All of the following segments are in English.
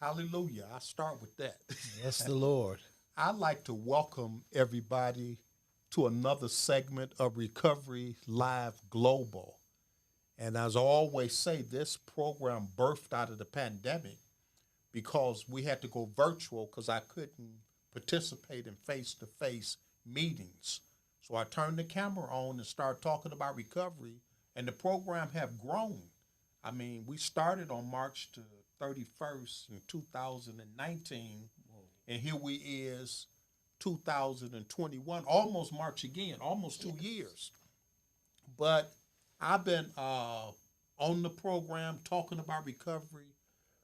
Hallelujah. I start with that. Yes, the Lord. I'd like to welcome everybody to another segment of Recovery Live Global. And as I always say, this program birthed out of the pandemic because we had to go virtual because I couldn't participate in face to face meetings. So I turned the camera on and started talking about recovery, and the program have grown. I mean, we started on March the 31st in 2019, and here we is 2021, almost March again, almost 2 years. But I've been on the program talking about recovery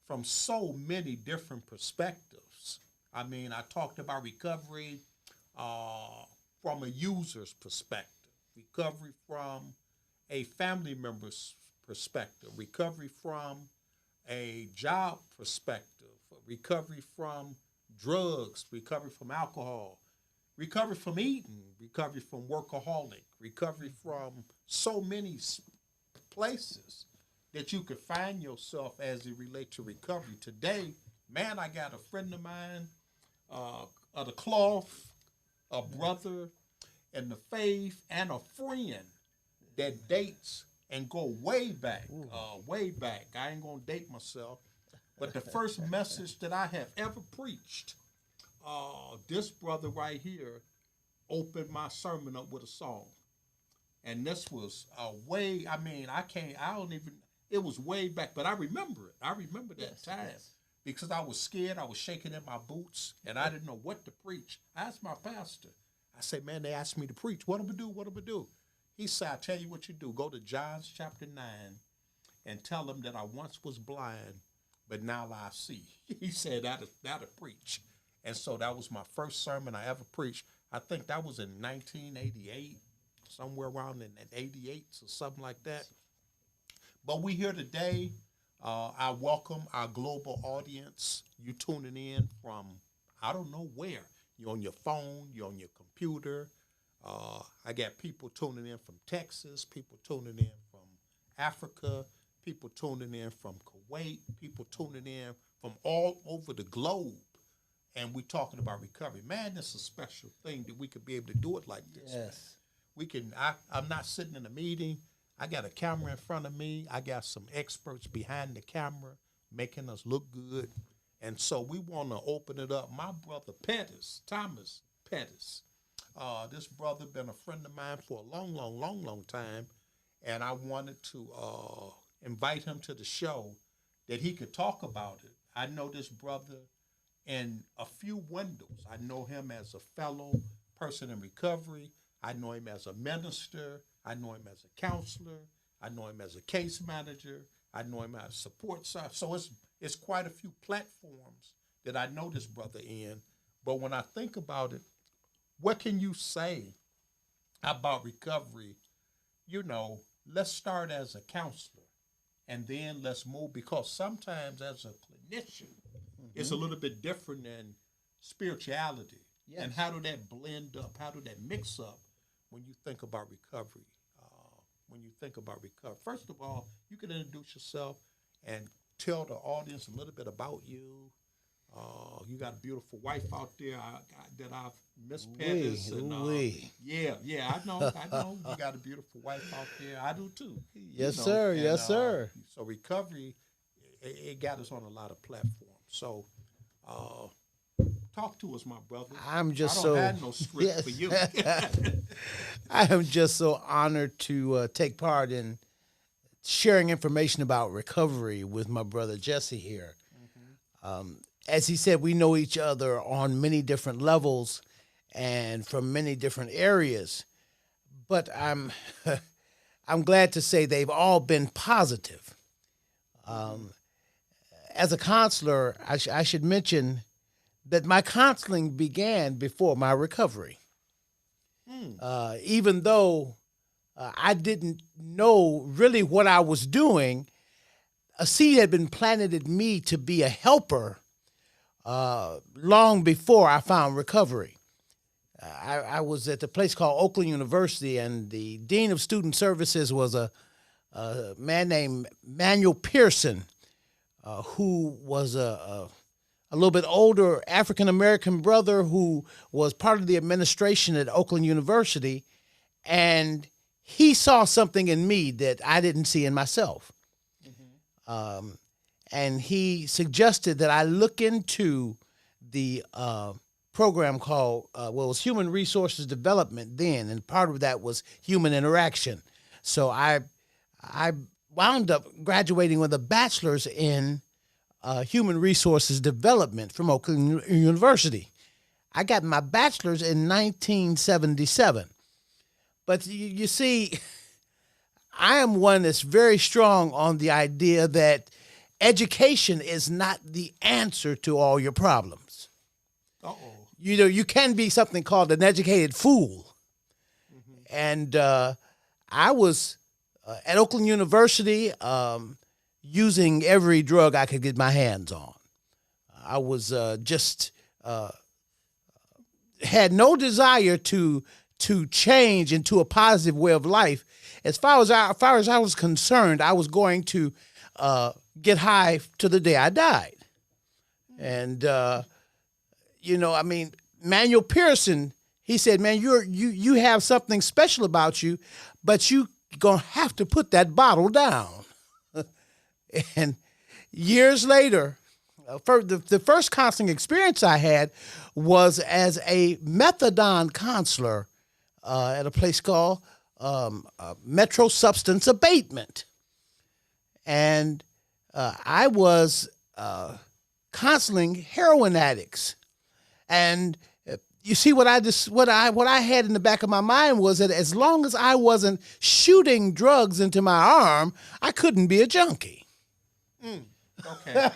from so many different perspectives. I mean, I talked about recovery from a user's perspective, recovery from a family member's perspective, recovery from a job perspective, recovery from drugs, recovery from alcohol, recovery from eating, recovery from workaholic, recovery from so many places that you could find yourself as it relates to recovery. Today, man, I got a friend of mine of the cloth, a brother in the faith, and a friend that dates and go way back, way back. I ain't gonna date myself, but the first message that I have ever preached, this brother right here opened my sermon up with a song. And this was way, I mean, I don't even, it was way back, but I remember it. I remember that time because I was scared. I was shaking in my boots and I didn't know what to preach. I asked my pastor, I said, man, they asked me to preach. What do I do? What do I do? He said, I tell you what you do. Go to John chapter 9 and tell them that I once was blind, but now I see. He said, that'll preach. And so that was my first sermon I ever preached. I think that was in 1988, somewhere around in 88 or something like that. But we here today. I welcome our global audience. You tuning in from, I don't know where. You're on your phone, you're on your computer. I got people tuning in from Texas, people tuning in from Africa, people tuning in from Kuwait, people tuning in from all over the globe. And we're talking about recovery. Man, this is a special thing that we could be able to do it like this. Yes. We can. I'm not sitting in a meeting. I got a camera in front of me. I got some experts behind the camera making us look good. And so we want to open it up. My brother Pettus, Thomas Pettus, this brother been a friend of mine for a long time. And I wanted to invite him to the show that he could talk about it. I know this brother in a few windows. I know him as a fellow person in recovery. I know him as a minister. I know him as a counselor. I know him as a case manager. I know him as a support staff. So it's quite a few platforms that I know this brother in. But when I think about it, what can you say about recovery? You know, let's start as a counselor and then let's move, because sometimes as a clinician, it's a little bit different than spirituality. Yes. And how do that blend up? How do that mix up when you think about recovery? First of all, you can introduce yourself and tell the audience a little bit about you. You got a beautiful wife out there that I've Miss Pettus. Yeah, I know. You got a beautiful wife out there. I do too. Yes, sir. Yes, sir. So recovery, it got us on a lot of platforms. So, talk to us, my brother. I don't have no script for you. I am just so honored to take part in sharing information about recovery with my brother Jesse here. As he said, we know each other on many different levels and from many different areas, but I'm glad to say they've all been positive. As a counselor, I should mention that my counseling began before my recovery. Even though I didn't know really what I was doing, a seed had been planted in me to be a helper long before I found recovery. I was at a place called Oakland University, and the Dean of Student Services was a man named Manuel Pearson, who was a a little bit older African-American brother who was part of the administration at Oakland University, and he saw something in me that I didn't see in myself. And he suggested that I look into the program called, it was Human Resources Development then, and part of that was human interaction. So I wound up graduating with a bachelor's in Human Resources Development from Oakland University. I got my bachelor's in 1977. But you see, I am one that's very strong on the idea that education is not the answer to all your problems. Uh-oh. You know, you can be something called an educated fool. And I was at Oakland University using every drug I could get my hands on. I was had no desire to change into a positive way of life. As far as I was concerned, I was going to get high to the day I died. And Manuel Pearson, he said, "Man, you have something special about you, but you gonna have to put that bottle down." And years later, the first counseling experience I had was as a methadone counselor at a place called Metro Substance Abatement. And I was counseling heroin addicts. And you see, what I had in the back of my mind was that as long as I wasn't shooting drugs into my arm, I couldn't be a junkie. Okay.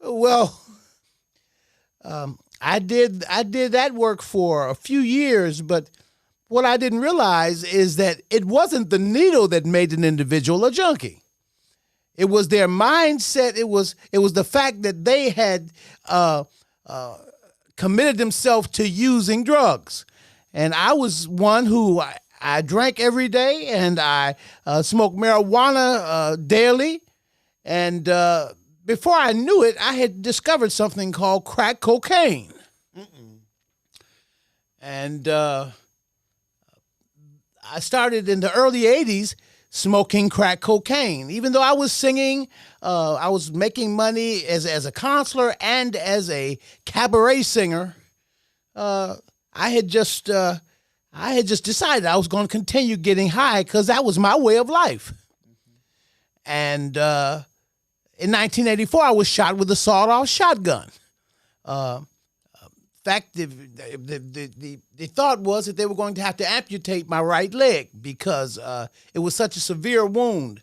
Well, I did that work for a few years, but what I didn't realize is that it wasn't the needle that made an individual a junkie. It was their mindset. It was the fact that they had committed themselves to using drugs. And I was one who I drank every day, and I smoked marijuana daily. And before I knew it, I had discovered something called crack cocaine. And I started in the early 80s smoking crack cocaine. Even though I was singing, I was making money as a counselor and as a cabaret singer. I had just decided I was going to continue getting high because that was my way of life. And in 1984, I was shot with a sawed-off shotgun. In fact, the thought was that they were going to have to amputate my right leg because it was such a severe wound.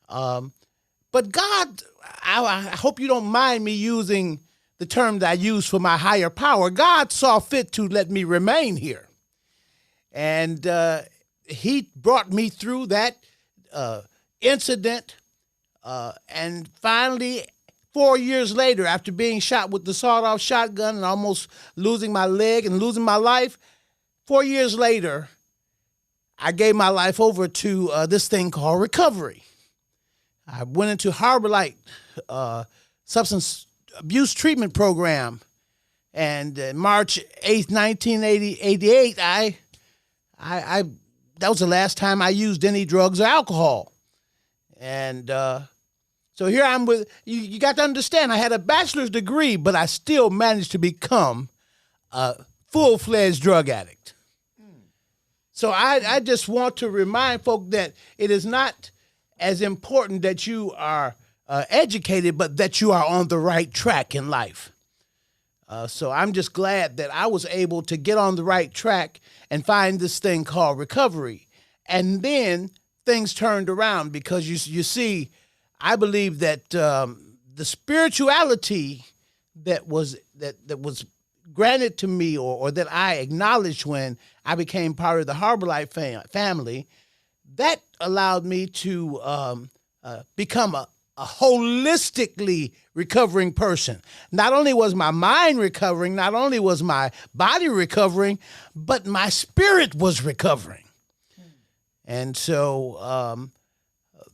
But God, I hope you don't mind me using the term that I use for my higher power. God saw fit to let me remain here. And he brought me through that incident. And finally, 4 years later, after being shot with the sawed-off shotgun and almost losing my leg and losing my life, 4 years later, I gave my life over to this thing called recovery. I went into Harbor Light substance abuse treatment program, and March 8th, 1988, I that was the last time I used any drugs or alcohol. And so here I'm with, you got to understand, I had a bachelor's degree, but I still managed to become a full-fledged drug addict. So I just want to remind folk that it is not as important that you are educated, but that you are on the right track in life. So I'm just glad that I was able to get on the right track and find this thing called recovery. And then things turned around because you see, I believe that the spirituality that was granted to me or that I acknowledged when I became part of the Harbor Light family, that allowed me to become a holistically recovering person. Not only was my mind recovering, not only was my body recovering, but my spirit was recovering. And so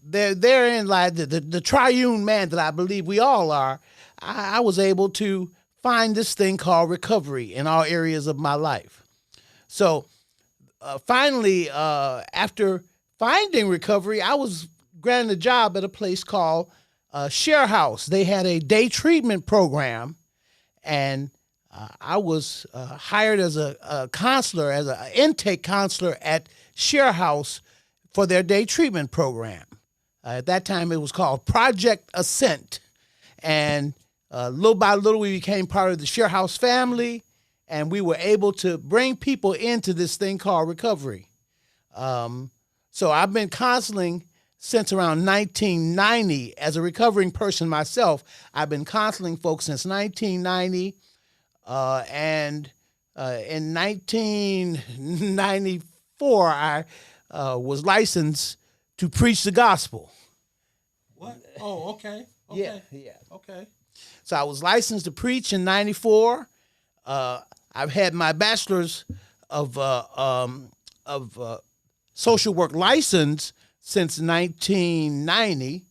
therein lies the triune man that I believe we all are. I was able to find this thing called recovery in all areas of my life. So finally, after finding recovery, I was granted a job at a place called Share House. They had a day treatment program, and I was hired as a counselor, as an intake counselor at Share House for their day treatment program. At that time, it was called Project Ascent. And little by little, we became part of the Share House family, and we were able to bring people into this thing called recovery. So I've been counseling since around 1990 as a recovering person myself. I've been counseling folks since 1990, and in 1994, I was licensed to preach the gospel. What? Oh, okay. Yeah. Okay. So I was licensed to preach in 94. I've had my bachelor's of social work license since 1990.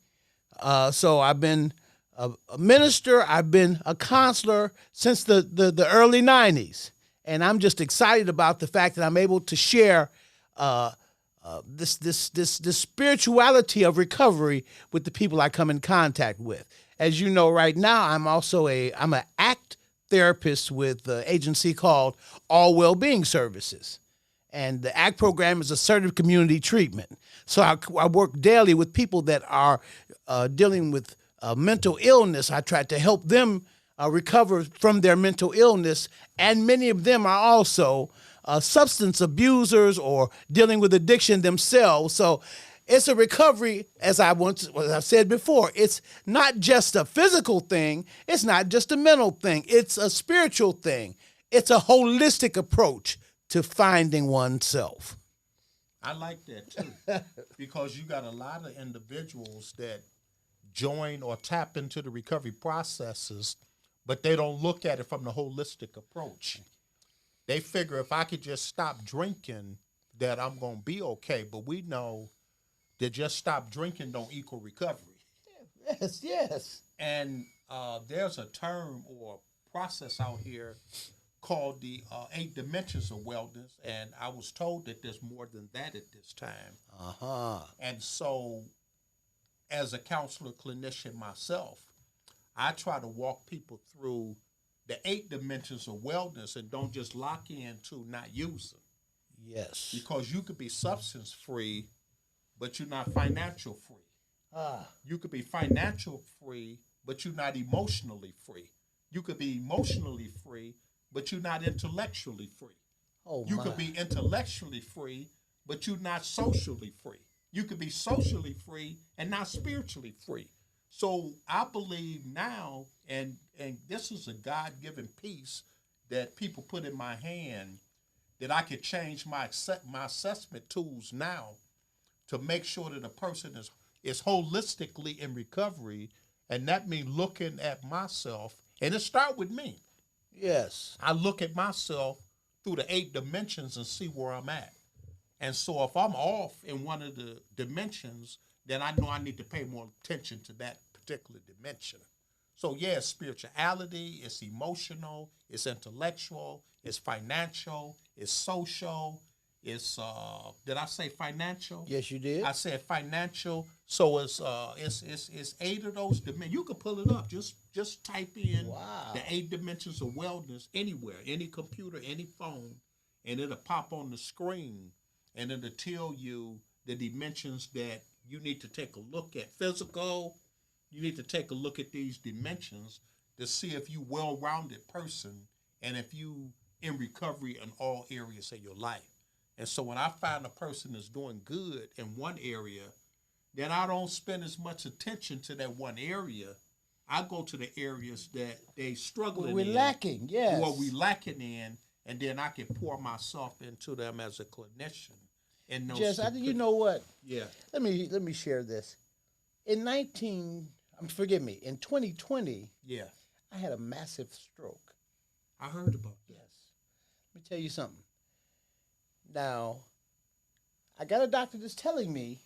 So I've been a minister. I've been a counselor since the early 90s. And I'm just excited about the fact that I'm able to share this spirituality of recovery with the people I come in contact with. As you know, right now, I'm an ACT therapist with an agency called All Wellbeing Services. And the ACT program is assertive community treatment. So I work daily with people that are dealing with mental illness. I try to help them recover from their mental illness. And many of them are also substance abusers or dealing with addiction themselves. So it's a recovery, as I've said before. It's not just a physical thing. It's not just a mental thing. It's a spiritual thing. It's a holistic approach to finding oneself. I like that too, because you got a lot of individuals that join or tap into the recovery processes, but they don't look at it from the holistic approach. They figure if I could just stop drinking, that I'm going to be okay. But we know that just stop drinking don't equal recovery. Yes. And there's a term or process out here called the 8 dimensions of wellness, and I was told that there's more than that at this time. And so, as a counselor clinician myself, I try to walk people through the 8 dimensions of wellness and don't just lock into not using. Yes. Because you could be substance free, but you're not financial free. You could be financial free, but you're not emotionally free. You could be emotionally free, but you're not intellectually free. You could be intellectually free, but you're not socially free. You could be socially free and not spiritually free. So I believe now, and this is a God-given piece that people put in my hand, that I could change my assessment tools now to make sure that a person is holistically in recovery, and that means looking at myself, and it starts with me. Yes. I look at myself through the 8 dimensions and see where I'm at. And so if I'm off in one of the dimensions, then I know I need to pay more attention to that particular dimension. So yeah, it's spirituality, it's emotional, it's intellectual, it's financial, it's social, it's did I say financial? Yes, you did. I said financial. So it's 8 of those dimensions. You can pull it up. Just type in the 8 dimensions of wellness anywhere, any computer, any phone, and it'll pop on the screen, and it'll tell you the dimensions that you need to take a look at. Physical, you need to take a look at these dimensions to see if you're a well-rounded person and if you in recovery in all areas of your life. And so when I find a person is doing good in one area, then I don't spend as much attention to that one area. I go to the areas that they struggling we're lacking, yes. Or we lacking in, and then I can pour myself into them as a clinician. And you know what? Yeah. Let me share this. In 2020, yeah, I had a massive stroke. I heard about that. Yes. Let me tell you something. Now, I got a doctor that's telling me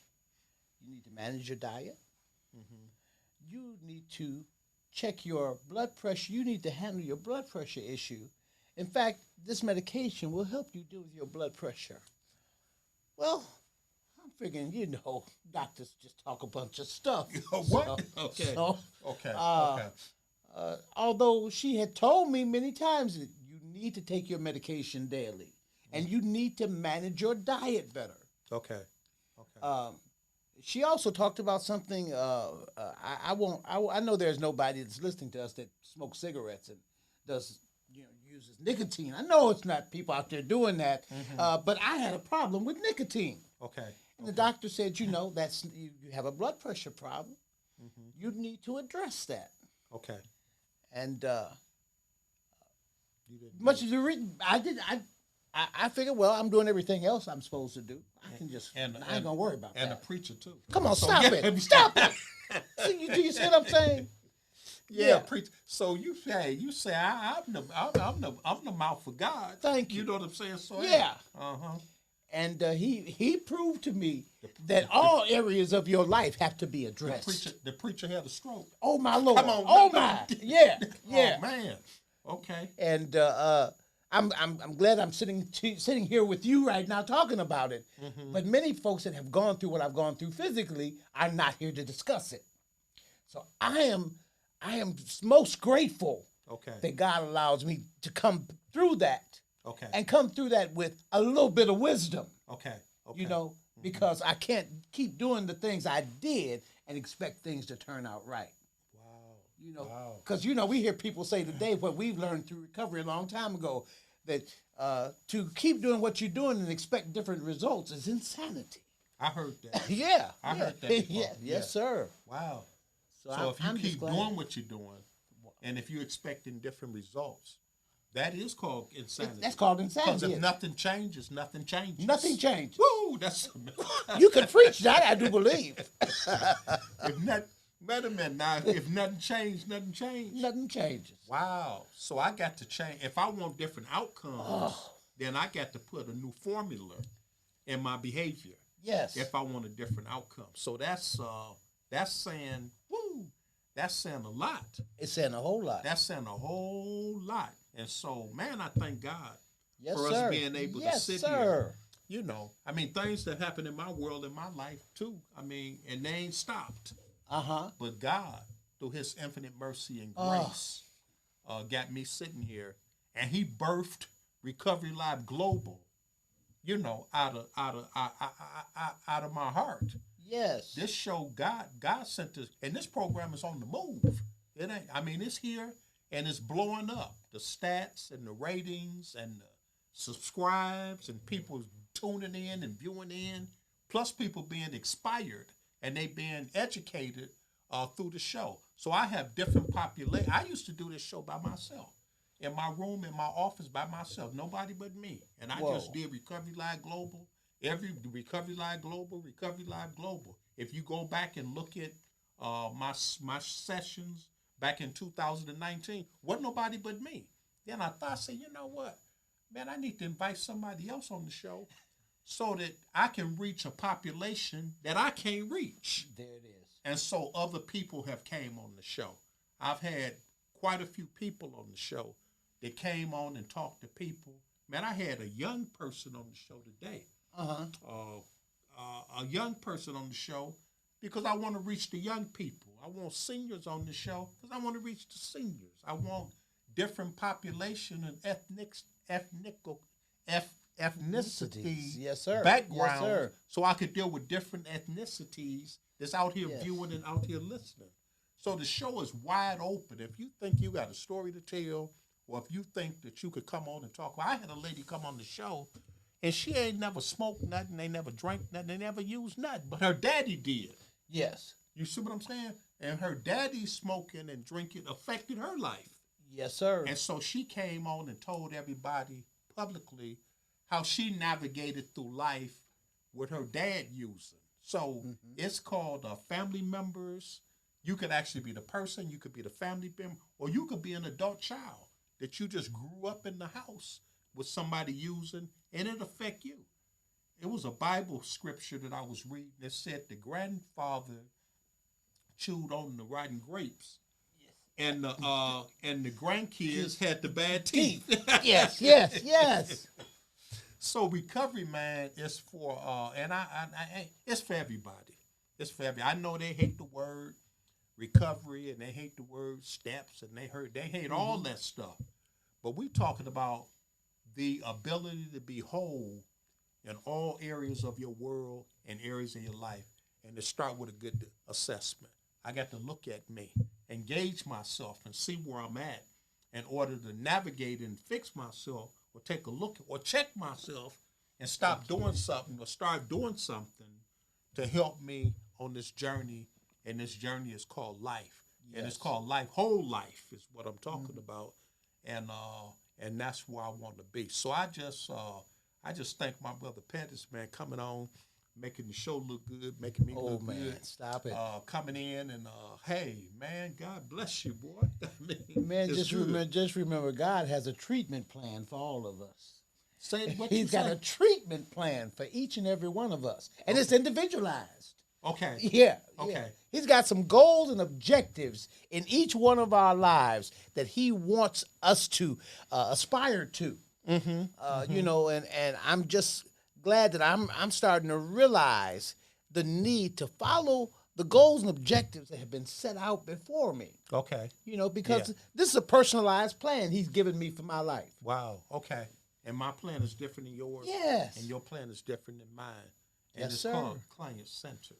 you need to manage your diet. Mm-hmm. You need to check your blood pressure. You need to handle your blood pressure issue. In fact, this medication will help you deal with your blood pressure. Well, I'm figuring, doctors just talk a bunch of stuff. What? Okay. Okay. Okay. Although she had told me many times that you need to take your medication daily and you need to manage your diet better. Okay. Okay. She also talked about something. I know there's nobody that's listening to us that smokes cigarettes and does uses nicotine. I know it's not people out there doing that, but I had a problem with nicotine. Okay. And the doctor said, that's you have a blood pressure problem. You need to address that. Okay. And much as the reason I figured, well, I'm doing everything else I'm supposed to do. I can just, I ain't gonna worry about that. And a preacher too. Come on, stop it! Stop it! Do you see what I'm saying? Yeah, preach. So you say I'm the mouth of God. Thank you. You know what I'm saying? So yeah. Uh-huh. And he proved to me that all areas of your life have to be addressed. The preacher had a stroke. Oh my Lord! Come on, oh my! Yeah, yeah. Oh man. Okay. And I'm glad I'm sitting here with you right now talking about it. But many folks that have gone through what I've gone through physically are not here to discuss it. So I am most grateful that God allows me to come through that. Okay. And come through that with a little bit of wisdom. Okay. Because I can't keep doing the things I did and expect things to turn out right. Wow. Because we hear people say today what we've learned through recovery a long time ago, that to keep doing what you're doing and expect different results is insanity. I heard that. Yeah. I heard that. Yes, sir. Wow. So if you keep doing what you're doing, and if you're expecting different results, that is called insanity. That's called insanity. Because if nothing changes, nothing changes. Nothing changes. Woo! That's you can preach that, I do believe. Wait a minute now. If nothing changed, nothing changed. Nothing changes. Wow. So I got to change. If I want different outcomes, then I got to put a new formula in my behavior. Yes. If I want a different outcome. So that's saying, woo, that's saying a lot. It's saying a whole lot. That's saying a whole lot. And so, man, I thank God for sir. us being able to sit here. Things that happen in my world, in my life, too. And they ain't stopped. But God, through his infinite mercy and grace, got me sitting here. And he birthed Recovery Live Global, out of my heart. Yes. This show, God sent this, and this program is on the move. It ain't, it's here. And it's blowing up. The stats and the ratings and the subscribes and people tuning in and viewing in, plus people being expired and they being educated through the show. So I have different population. I used to do this show by myself, in my room, in my office by myself, nobody but me. And I just did Recovery Live Global, Recovery Live Global. If you go back and look at my sessions, back in 2019, wasn't nobody but me. Then I thought, you know what? Man, I need to invite somebody else on the show so that I can reach a population that I can't reach. There it is. And so other people have came on the show. I've had quite a few people on the show that came on and talked to people. Man, I had a young person on the show today. A young person on the show because I want to reach the young people. I want seniors on the show because I want to reach the seniors. I want different population and ethnicities, yes, sir. background, yes, sir. So I could deal with different ethnicities that's out here viewing and out here listening. So the show is wide open. If you think you got a story to tell, or if you think that you could come on and talk. Well, I had a lady come on the show, and she ain't never smoked nothing, they never drank nothing, they never used nothing, but her daddy did. Yes. You see what I'm saying? And her daddy smoking and drinking affected her life. Yes, sir. And so she came on and told everybody publicly how she navigated through life with her dad using. So it's called Family Members. You could actually be the person, you could be the family member, or you could be an adult child that you just grew up in the house with somebody using, and it affect you. It was a Bible scripture that I was reading that said the grandfather chewed on the rotten grapes, and the grandkids had the bad teeth. Yes, yes, yes. So recovery, man, is for it's for everybody. It's for everybody. I know they hate the word recovery and they hate the word steps and they hate all that stuff. But we talking about the ability to be whole in all areas of your world and areas of your life, and to start with a good assessment. I got to look at me, engage myself, and see where I'm at in order to navigate and fix myself, or take a look or check myself and stop doing something or start doing something to help me on this journey. And this journey is called life. Yes. And it's called life. Whole life is what I'm talking about. And that's where I want to be. So I just thank my brother Pettus, man, coming on, making the show look good, making me look good. Stop it. Coming in and hey, man, God bless you, boy. I mean, man, just remember, God has a treatment plan for all of us. He's got a treatment plan for each and every one of us, and it's individualized. Okay. Yeah. Okay. Yeah. He's got some goals and objectives in each one of our lives that he wants us to aspire to. You know, and I'm just glad that I'm starting to realize the need to follow the goals and objectives that have been set out before me. Okay. You know, because this is a personalized plan he's given me for my life. Wow. Okay. And my plan is different than yours. Yes. And your plan is different than mine. And yes, it's sir. called client-centered.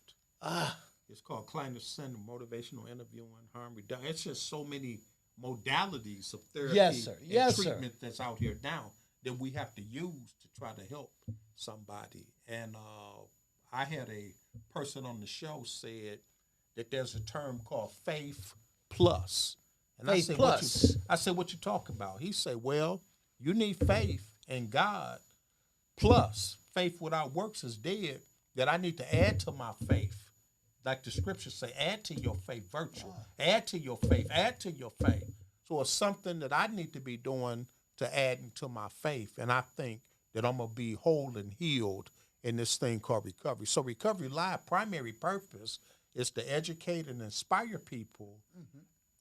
It's called client-centered, motivational interviewing, harm reduction. It's just so many modalities of therapy and treatment that's out here now that we have to use to try to help somebody. And I had a person on the show said that there's a term called faith plus. And faith plus. I said, what you talking about? He said, well, you need faith in God plus faith without works is dead, that I need to add to my faith. Like the scriptures say, add to your faith virtue, add to your faith, add to your faith. So it's something that I need to be doing to add into my faith. And I think that I'm going to be whole and healed in this thing called recovery. So Recovery Live primary purpose is to educate and inspire people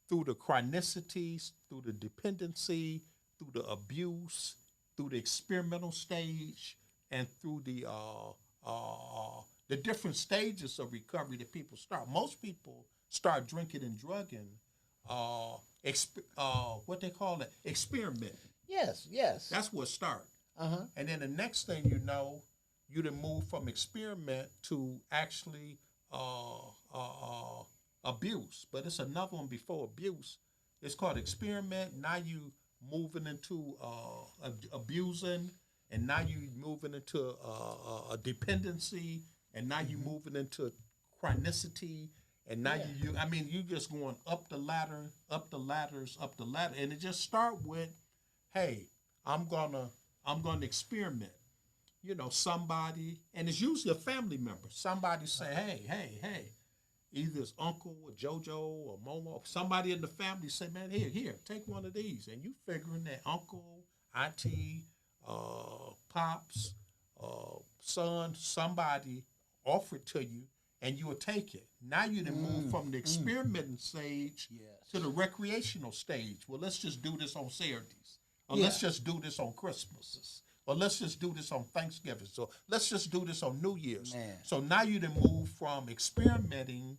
through the chronicities, through the dependency, through the abuse, through the experimental stage, and through the different stages of recovery that people start. Most people start drinking and drugging, what they call it, experimenting. Yes, yes. That's what start. And then the next thing you know, you done move from experiment to actually abuse. But it's another one before abuse. It's called experiment. Now you moving into abusing, and now you moving into a dependency, and now you moving into chronicity, and now you just going up the ladder, and it just start with, hey, I'm gonna experiment. You know, somebody, and it's usually a family member. Somebody say, hey, either it's uncle or JoJo or Momo, somebody in the family say, man, here, take one of these. And you figuring that uncle, auntie, pops, son, somebody offered to you, and you will take it. Now you done move from the experimenting stage to the recreational stage. Well, let's just do this on Saturdays. Or let's just do this on Christmases. Or let's just do this on Thanksgiving. So let's just do this on New Year's. Man. So now you done move from experimenting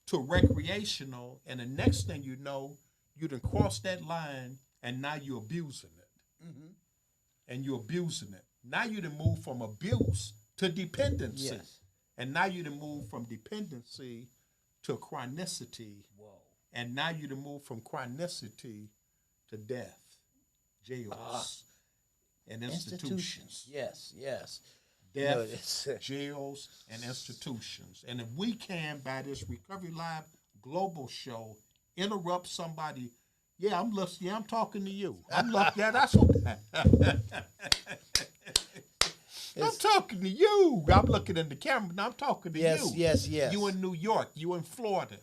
to recreational, and the next thing you know, you done crossed that line, and now you're abusing it. And you're abusing it. Now you done move from abuse to dependency. Yes. And now you done move from dependency to chronicity. Whoa. And now you done move from chronicity to death, jails, and institutions. Yes, yes. Death, jails, and institutions. And if we can, by this Recovery Live Global Show, interrupt somebody, I'm talking to you. That's what I'm talking to you. I'm looking in the camera, but I'm talking to you. Yes. You in New York, you in Florida,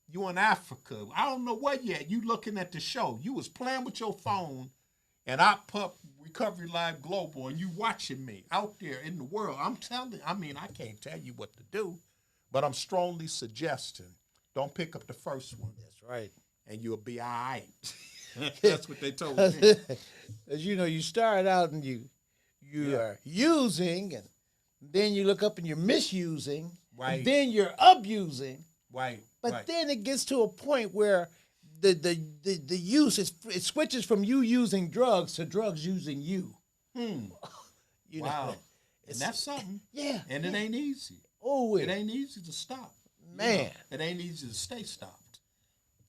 you in Africa. I don't know what yet. You looking at the show. You was playing with your phone, and I put Recovery Live Global, and you watching me out there in the world. I can't tell you what to do, but I'm strongly suggesting, don't pick up the first one. That's right. and you'll be all right. That's what they told me. As you know, you start out and you are using, and then you look up and you're misusing, Right. and then you're abusing. Right. But then it gets to a point where the use it switches from you using drugs to drugs using you. You wow. know, And that's something. Yeah. And it ain't easy. Oh, it ain't easy to stop. Man. It ain't easy to stay stopped.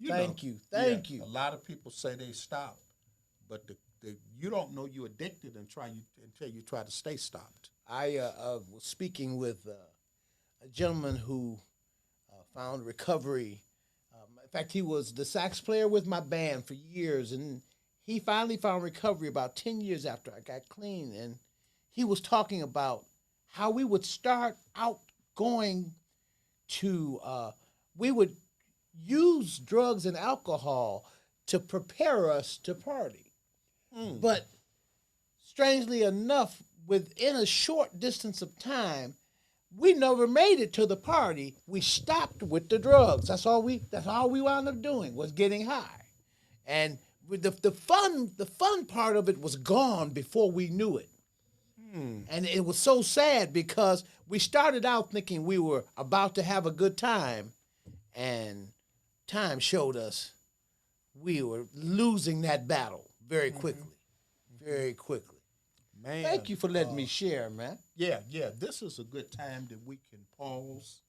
Thank you. Thank you. A lot of people say they stop, but you don't know you're addicted until you try to stay stopped. I was speaking with a gentleman who found recovery. In fact, he was the sax player with my band for years, and he finally found recovery about 10 years after I got clean. And he was talking about how we would start out going to, we would use drugs and alcohol to prepare us to party. But strangely enough, within a short distance of time, we never made it to the party. We stopped with the drugs. That's all we wound up doing, was getting high. And the fun part of it was gone before we knew it. And it was so sad because we started out thinking we were about to have a good time, and time showed us we were losing that battle very quickly. Very quickly. Man, thank you for letting me share, man. Yeah. This is a good time that we can pause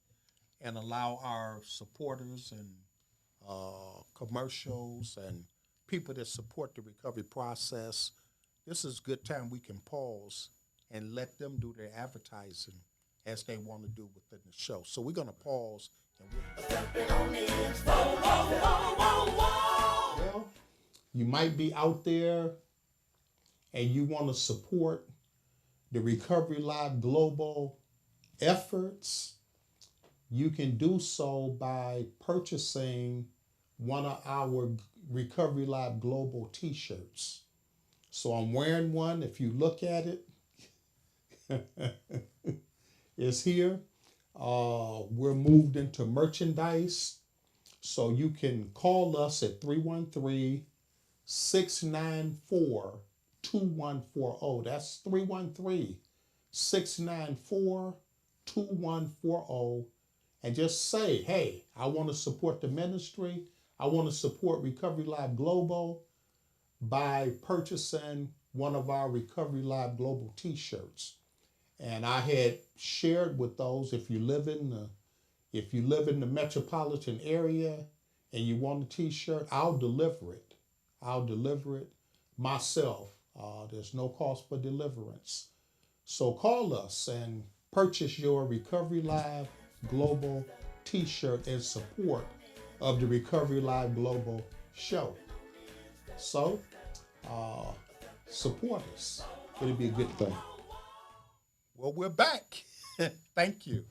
and allow our supporters and commercials and people that support the recovery process. This is a good time we can pause and let them do their advertising as they want to do within the show. So we're going to pause. And well, you might be out there and you want to support the Recovery Live Global efforts. You can do so by purchasing one of our Recovery Live Global t-shirts. So I'm wearing one. If you look at it, it's here. We're moved into merchandise. So you can call us at 313-694-2140. That's 313-694-2140. And just say, hey, I want to support the ministry. I want to support Recovery Live Global by purchasing one of our Recovery Live Global t-shirts. And I had shared with those, if you live in the metropolitan area and you want a t-shirt, I'll deliver it. I'll deliver it myself. There's no cost for deliverance. So call us and purchase your Recovery Live Global t-shirt in support of the Recovery Live Global show. So support us. It'll be a good thing. Well, we're back. Thank you.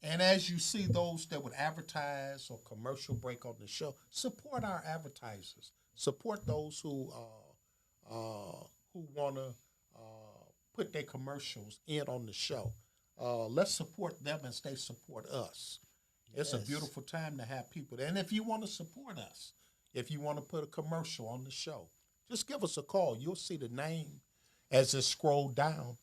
And as you see those that would advertise or commercial break on the show, support our advertisers. Support those who want to put their commercials in on the show. Let's support them as they support us. It's a beautiful time to have people there. And if you want to support us, if you want to put a commercial on the show, just give us a call. You'll see the name as it scrolls down.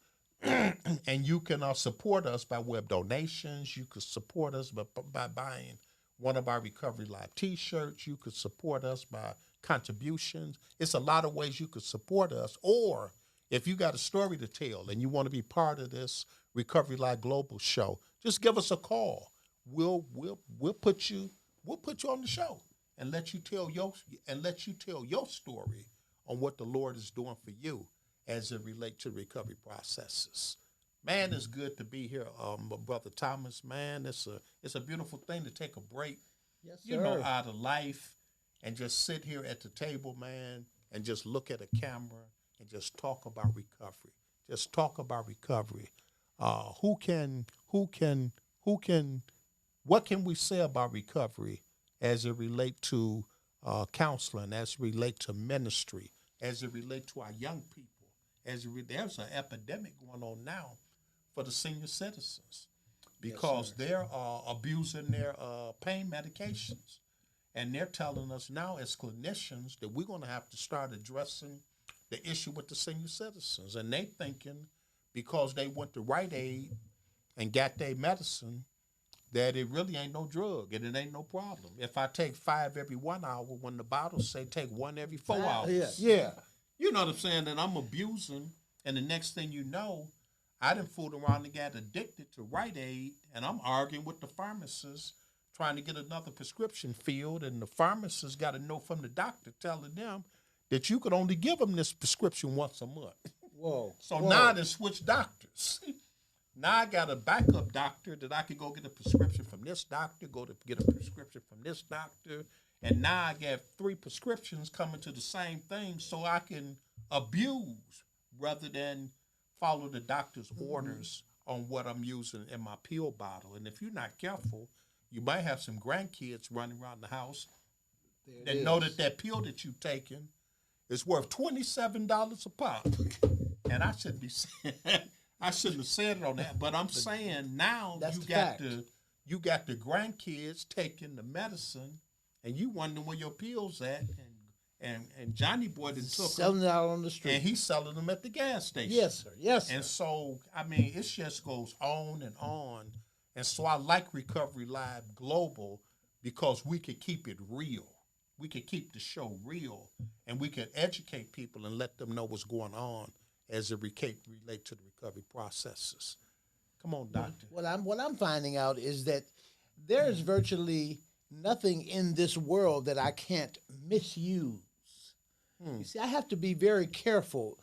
And you can support us by web donations. You could support us by buying one of our Recovery Live t-shirts. You could support us by contributions. It's a lot of ways you could support us. Or if you got a story to tell and you want to be part of this Recovery Live Global show, just give us a call. We'll put you on the show and let you tell your story on what the Lord is doing for you as it relates to recovery processes. Man, it's good to be here, Brother Thomas. Man, it's a beautiful thing to take a break, yes, sir, out of life and just sit here at the table, man, and just look at a camera and just talk about recovery. Just talk about recovery. What can we say about recovery as it relates to counseling, as it relates to ministry, as it relates to our young people? There's an epidemic going on now for the senior citizens because they're abusing their pain medications. And they're telling us now as clinicians that we're going to have to start addressing the issue with the senior citizens. And they thinking because they went to Rite Aid and got their medicine that it really ain't no drug and it ain't no problem. If I take 5 every 1 hour when the bottles say take 1 every 4 hours. Yeah. You know what I'm saying? And I'm abusing. And the next thing you know, I done fooled around and got addicted to Rite Aid, and I'm arguing with the pharmacist trying to get another prescription filled, and the pharmacist got a note from the doctor telling them that you could only give them this prescription once a month. Whoa. So now they switched doctors. Now I got a backup doctor that I could go get a prescription from this doctor, go to get a prescription from this doctor, and now I got 3 prescriptions coming to the same thing so I can abuse rather than follow the doctor's orders on what I'm using in my pill bottle. And if you're not careful, you might have some grandkids running around the house that know that pill that you've taken is worth $27 a pop. And I shouldn't be saying I shouldn't have said it on that, but I'm saying now you got the grandkids taking the medicine, and you wondering where your pills at, and Johnny Boy done took selling it out on the street, and he's selling them at the gas station. Yes, sir. Yes, sir. And so I mean, it just goes on and on, and so I like Recovery Live Global because we could keep it real. We could keep the show real, and we could educate people and let them know what's going on as it relate to the recovery processes. Come on, doctor. What I'm finding out is that there is virtually nothing in this world that I can't misuse. You see, I have to be very careful.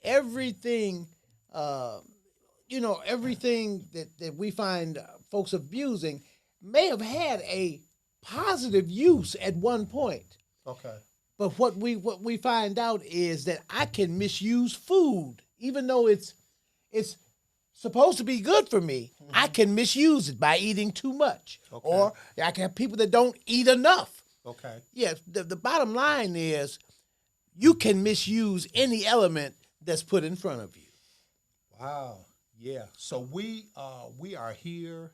Everything, everything that we find folks abusing may have had a positive use at one point. Okay. But what we find out is that I can misuse food, even though it's supposed to be good for me. I can misuse it by eating too much, or I can have people that don't eat enough. Okay. Yes, the bottom line is you can misuse any element that's put in front of you. Wow. Yeah. So we are here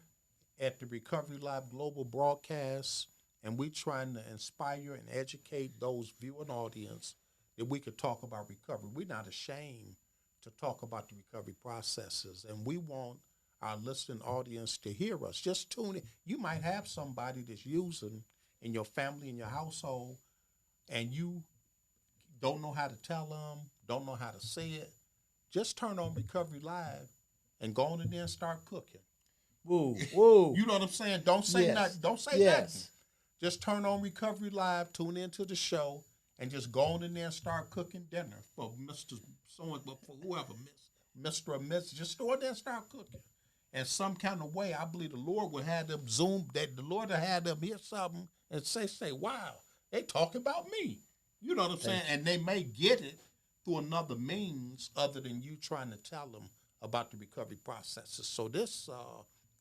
at the Recovery Live Global broadcast, and we're trying to inspire and educate those viewing audience that we could talk about recovery. We're not ashamed to talk about the recovery processes, and we want our listening audience to hear us. Just tune in. You might have somebody that's using in your family, in your household, and you don't know how to tell them, don't know how to say it. Just turn on Recovery Live and go on in there and start cooking. Woo, woo. You know what I'm saying? Don't say nothing. Don't say nothing. Just turn on Recovery Live, tune into the show, and just go on in there and start cooking dinner for Mr. Someone, for whoever, Mr. or Miss. Just go in there and start cooking. And some kind of way, I believe the Lord would have them Zoom, that the Lord would have them hear something and say, wow, they talking about me. You know what I'm saying? And they may get it through another means other than you trying to tell them about the recovery processes. So this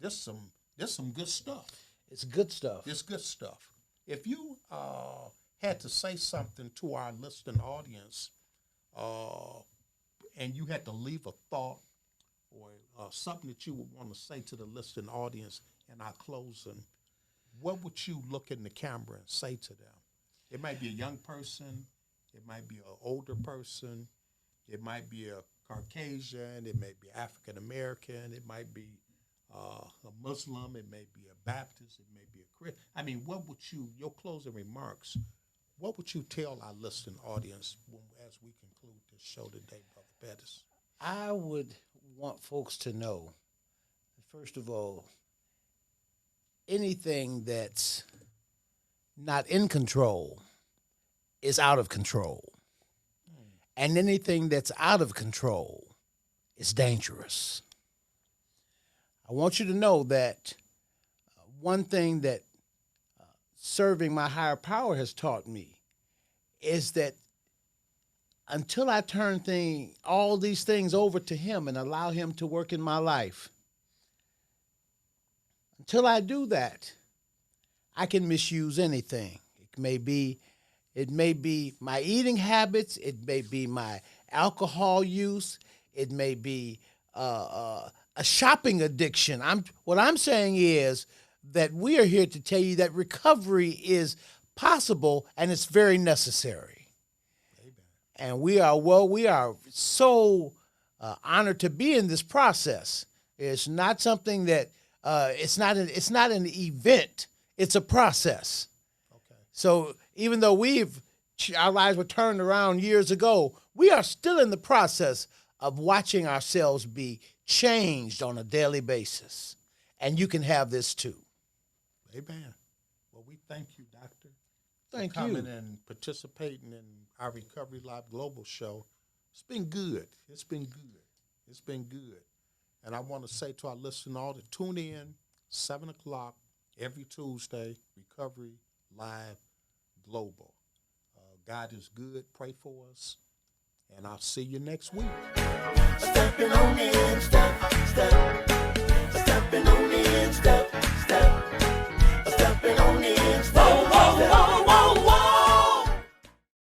some good stuff. It's good stuff. It's good stuff. If you had to say something to our listening audience, and you had to leave a thought or something that you would want to say to the listening audience in our closing, what would you look in the camera and say to them? It might be a young person. It might be an older person. It might be a Caucasian. It may be African American. It might be a Muslim. It may be a Baptist. It may be a Christian. I mean, what would your closing remarks, what would you tell our listening audience as we conclude this show today, Brother Pettus? I would want folks to know, first of all, anything that's not in control is out of control. And anything that's out of control is dangerous. I want you to know that one thing that serving my higher power has taught me is that until I turn all these things over to him and allow him to work in my life, until I do that, I can misuse anything. It may be my eating habits. It may be my alcohol use. It may be a shopping addiction. What I'm saying is that we are here to tell you that recovery is possible, and it's very necessary. Amen. And we are so honored to be in this process. It's not something that it's not an event. It's a process. Okay. So even though our lives were turned around years ago, we are still in the process of watching ourselves be changed on a daily basis. And you can have this too. Amen. Well, we thank you, Doctor. Thank for coming you. and participating in our Recovery Live Global show. It's been good. It's been good. It's been good. And I want to say to our listeners all to tune in 7 o'clock every Tuesday, Recovery Live Global. God is good. Pray for us. And I'll see you next week. Stepping on me.